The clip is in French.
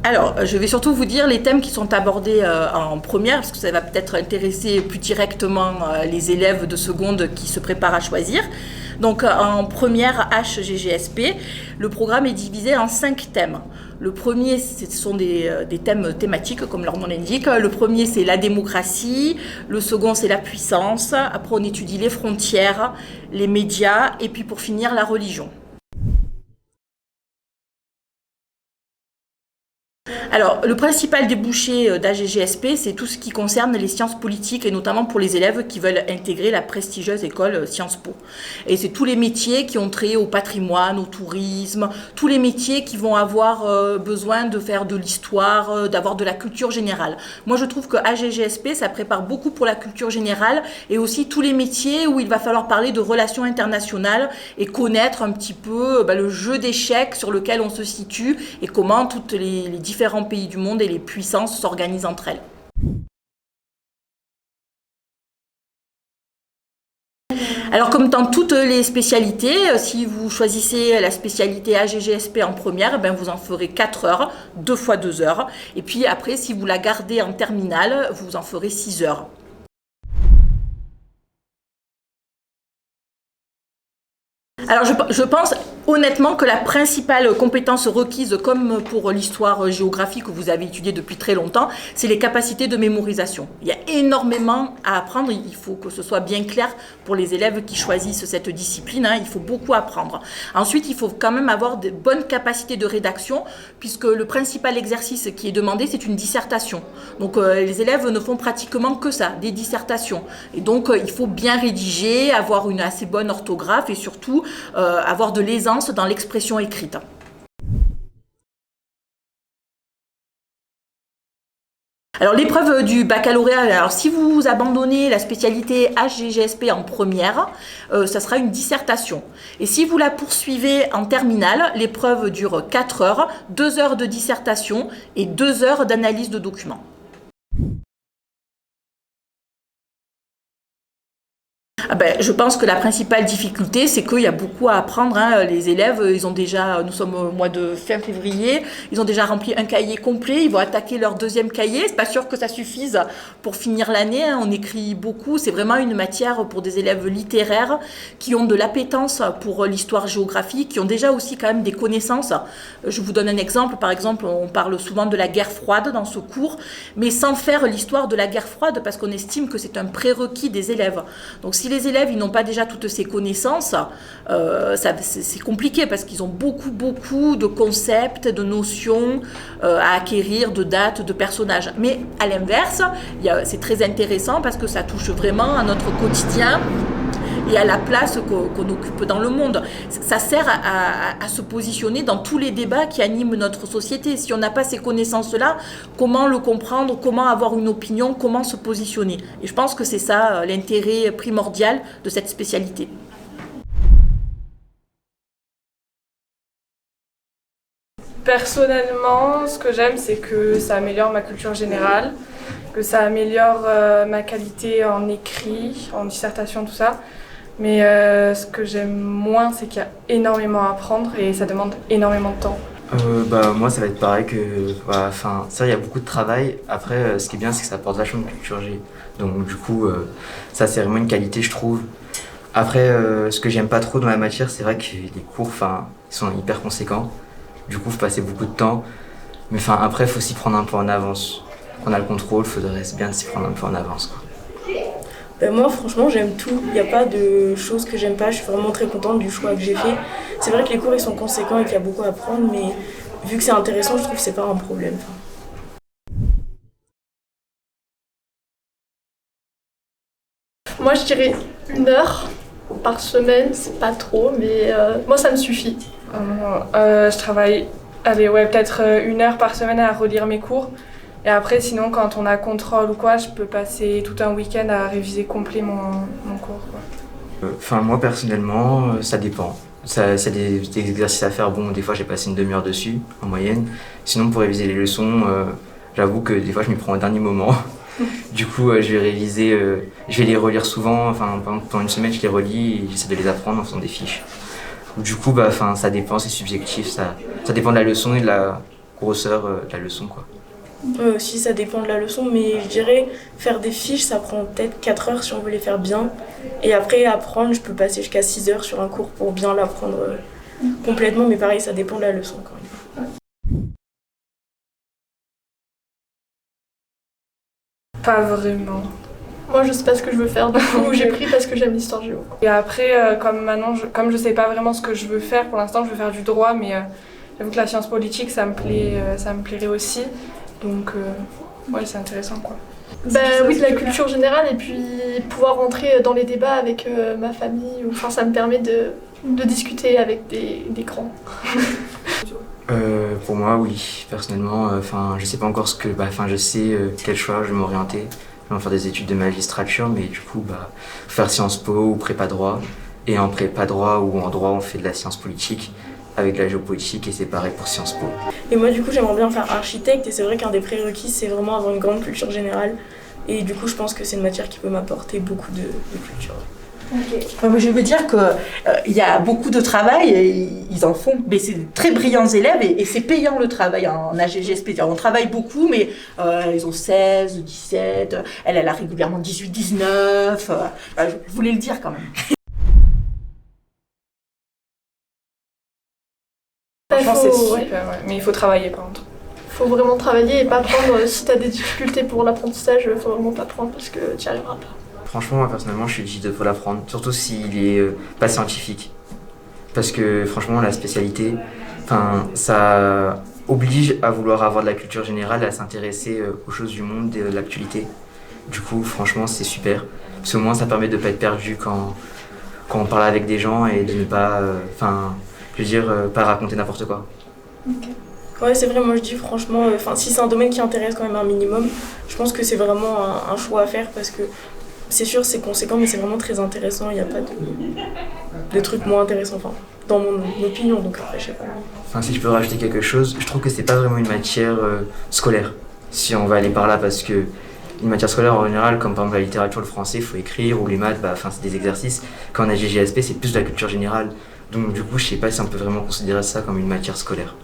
Alors, je vais surtout vous dire les thèmes qui sont abordés en première, parce que ça va peut-être intéresser plus directement les élèves de seconde qui se préparent à choisir. Donc, en première HGGSP, le programme est divisé en 5 thèmes. Le premier, ce sont des thèmes thématiques, comme leur nom l'indique. Le premier, c'est la démocratie. Le second, c'est la puissance. Après, on étudie les frontières, les médias, et puis pour finir, la religion. Alors, le principal débouché d'AGGSP, c'est tout ce qui concerne les sciences politiques et notamment pour les élèves qui veulent intégrer la prestigieuse école Sciences Po. Et c'est tous les métiers qui ont trait au patrimoine, au tourisme, tous les métiers qui vont avoir besoin de faire de l'histoire, d'avoir de la culture générale. Moi, je trouve que AGGSP, ça prépare beaucoup pour la culture générale et aussi tous les métiers où il va falloir parler de relations internationales et connaître un petit peu le jeu d'échecs sur lequel on se situe et comment toutes les différents pays du monde et les puissances s'organisent entre elles. Alors comme dans toutes les spécialités, si vous choisissez la spécialité AGGSP en première, vous en ferez 4 heures, 2 fois 2 heures. Et puis après, si vous la gardez en terminale, vous en ferez 6 heures. Alors je pense honnêtement que la principale compétence requise, comme pour l'histoire-géographie que vous avez étudiée depuis très longtemps, c'est les capacités de mémorisation. Il y a énormément à apprendre, il faut que ce soit bien clair pour les élèves qui choisissent cette discipline, il faut beaucoup apprendre. Ensuite, il faut quand même avoir de bonnes capacités de rédaction, puisque le principal exercice qui est demandé, c'est une dissertation. Donc les élèves ne font pratiquement que ça, des dissertations. Et donc il faut bien rédiger, avoir une assez bonne orthographe et surtout avoir de l'aisance dans l'expression écrite. Alors l'épreuve du baccalauréat, alors si vous abandonnez la spécialité HGGSP en première, ça sera une dissertation. Et si vous la poursuivez en terminale, l'épreuve dure 4 heures, 2 heures de dissertation et 2 heures d'analyse de documents. Je pense que la principale difficulté, c'est qu'il y a beaucoup à apprendre. Les élèves, nous sommes au mois de fin février, ils ont déjà rempli un cahier complet, ils vont attaquer leur deuxième cahier. C'est pas sûr que ça suffise pour finir l'année. On écrit beaucoup. C'est vraiment une matière pour des élèves littéraires qui ont de l'appétence pour l'histoire-géographie, qui ont déjà aussi quand même des connaissances. Je vous donne un exemple. Par exemple, on parle souvent de la guerre froide dans ce cours, mais sans faire l'histoire de la guerre froide parce qu'on estime que c'est un prérequis des élèves. Donc si les élèves ils n'ont pas déjà toutes ces connaissances, c'est compliqué parce qu'ils ont beaucoup de concepts, de notions à acquérir, de dates, de personnages. Mais à l'inverse, c'est très intéressant parce que ça touche vraiment à notre quotidien et à la place qu'on occupe dans le monde. Ça sert à se positionner dans tous les débats qui animent notre société. Si on n'a pas ces connaissances-là, comment le comprendre, comment avoir une opinion, comment se positionner. Et je pense que c'est ça l'intérêt primordial de cette spécialité. Personnellement, ce que j'aime, c'est que ça améliore ma culture générale, que ça améliore ma qualité en écrit, en dissertation, tout ça. Mais ce que j'aime moins, c'est qu'il y a énormément à apprendre et ça demande énormément de temps. Moi, ça va être pareil que... ça, il y a beaucoup de travail. Après, ce qui est bien, c'est que ça apporte vachement de culture G. Donc, du coup, ça, c'est vraiment une qualité, je trouve. Après, ce que j'aime pas trop dans la matière, c'est vrai que les cours, ils sont hyper conséquents. Du coup, il faut passer beaucoup de temps. Mais après, il faut s'y prendre un peu en avance. Quand on a le contrôle, il faudrait bien s'y prendre un peu en avance, quoi. Moi, franchement, j'aime tout. Il n'y a pas de choses que j'aime pas. Je suis vraiment très contente du choix que j'ai fait. C'est vrai que les cours ils sont conséquents et qu'il y a beaucoup à apprendre, mais vu que c'est intéressant, je trouve que c'est pas un problème. Moi, je dirais 1 heure par semaine. C'est pas trop, mais moi, ça me suffit. Je travaille peut-être 1 heure par semaine à relire mes cours. Et après, sinon, quand on a contrôle ou quoi, je peux passer tout un week-end à réviser complet mon cours, quoi. Moi, personnellement, ça dépend. C'est des exercices à faire. Bon, des fois, j'ai passé une demi-heure dessus, en moyenne. Sinon, pour réviser les leçons, j'avoue que des fois, je m'y prends au dernier moment. Du coup, je vais réviser, je vais les relire souvent. Pendant une semaine, je les relis et j'essaie de les apprendre en faisant des fiches. Du coup, ça dépend, c'est subjectif. Ça dépend de la leçon et de grosseur de la leçon, quoi. Aussi, ça dépend de la leçon, mais je dirais faire des fiches, ça prend peut-être 4 heures si on veut les faire bien. Et après, apprendre, je peux passer jusqu'à 6 heures sur un cours pour bien l'apprendre complètement, mais pareil, ça dépend de la leçon quand même. Pas vraiment. Moi, je sais pas ce que je veux faire, du coup, j'ai pris parce que j'aime l'histoire géo. Et après, comme je sais pas vraiment ce que je veux faire, pour l'instant, je veux faire du droit, mais j'avoue que la science politique, ça me plairait aussi. Donc, ouais, c'est intéressant, quoi. Bah oui, de la culture générale et puis pouvoir rentrer dans les débats avec ma famille. Enfin, ça me permet de discuter avec des grands. Pour moi, oui. Personnellement, je sais pas encore je sais quel choix je vais m'orienter. Je vais faire des études de magistrature, mais du coup, faire Sciences Po ou prépa droit. Et en prépa droit ou en droit, on fait de la science politique avec de la géopolitique et c'est pareil pour Sciences Po. Et moi, du coup, j'aimerais bien faire architecte et c'est vrai qu'un des prérequis, c'est vraiment avoir une grande culture générale. Et du coup, je pense que c'est une matière qui peut m'apporter beaucoup de culture. Okay. Je veux dire qu'il y a beaucoup de travail, et ils en font, mais c'est de très brillants élèves et c'est payant le travail en AGGSP. On travaille beaucoup, mais ils ont 16, 17, elle a régulièrement 18, 19. Je voulais le dire quand même. Franchement, c'est super, ouais. Mais il faut travailler par contre. Faut vraiment travailler et pas prendre, si t'as des difficultés pour l'apprentissage, faut vraiment pas prendre parce que t'y arriveras pas. Franchement, moi personnellement, je dis qu'il faut l'apprendre, surtout s'il est pas scientifique. Parce que franchement, la spécialité, ça oblige à vouloir avoir de la culture générale, à s'intéresser aux choses du monde et de l'actualité. Du coup, franchement, c'est super. Parce qu'au moins, ça permet de ne pas être perdu quand on parle avec des gens et de ne pas, pas raconter n'importe quoi. Okay. Ouais, c'est vrai, moi je dis franchement, si c'est un domaine qui intéresse quand même un minimum, je pense que c'est vraiment un choix à faire parce que c'est sûr, c'est conséquent, mais c'est vraiment très intéressant. Il n'y a pas de trucs moins intéressants, dans mon opinion, donc après, je sais pas. Si je peux rajouter quelque chose, je trouve que c'est pas vraiment une matière scolaire, si on va aller par là, parce que une matière scolaire en général, comme par exemple la littérature, le français, il faut écrire, ou les maths, c'est des exercices. Quand on a GGSP, c'est plus de la culture générale. Donc du coup, je sais pas si on peut vraiment considérer ça comme une matière scolaire.